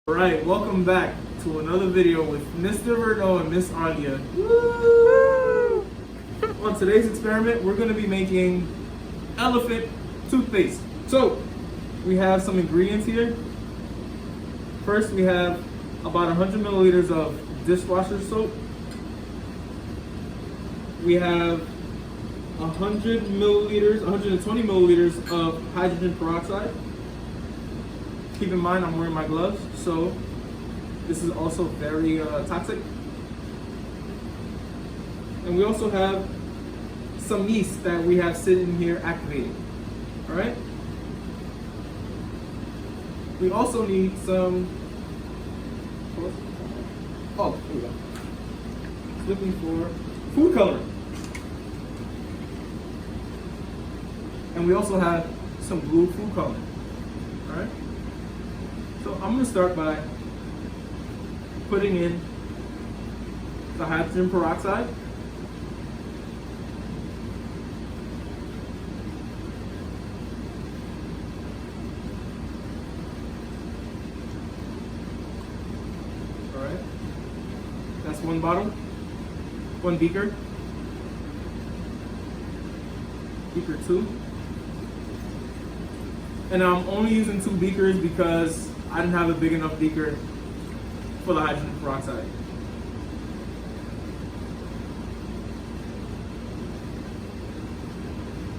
Alright, welcome back to another video with Mr. Verno and Miss Alia. Woo! On today's experiment, we're going to be making elephant toothpaste. So, we have some ingredients here. First, we have about 100 milliliters of dishwasher soap. We have 120 milliliters of hydrogen peroxide. Keep in mind, I'm wearing my gloves, so this is also very toxic. And we also have some yeast that we have sitting here activating. All right. We also need some. Oh, here we go. Looking for food coloring. And we also have some blue food coloring. All right. So I'm going to start by putting in the hydrogen peroxide. All right. That's one bottle, one beaker, beaker 2. And I'm only using 2 beakers because I didn't have a big enough beaker for the hydrogen peroxide.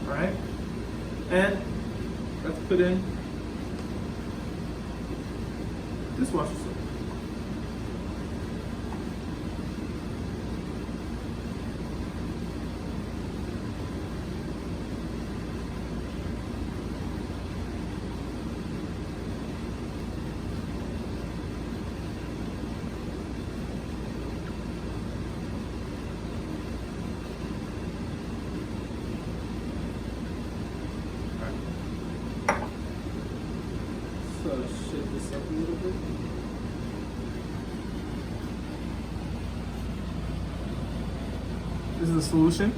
All right, and let's put in dishwasher soap. So shake this up a little bit. This is the solution.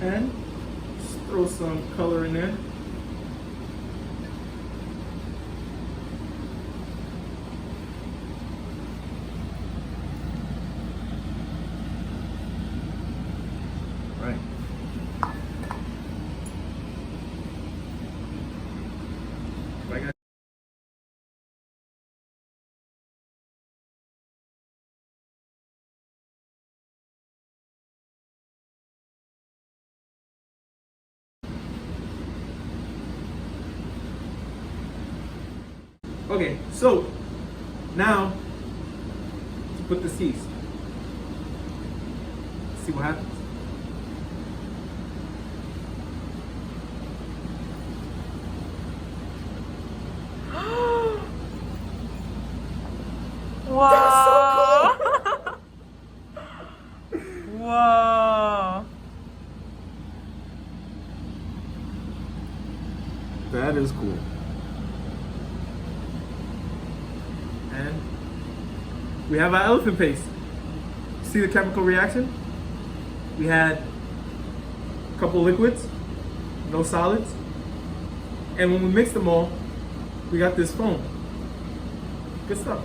And just throw some color in there. Right. Okay, so now to put the yeast. See what happens. Wow. Wow. That is cool. And we have our elephant paste. See the chemical reaction? We had a couple liquids, no solids. And when we mixed them all, we got this foam. Good stuff.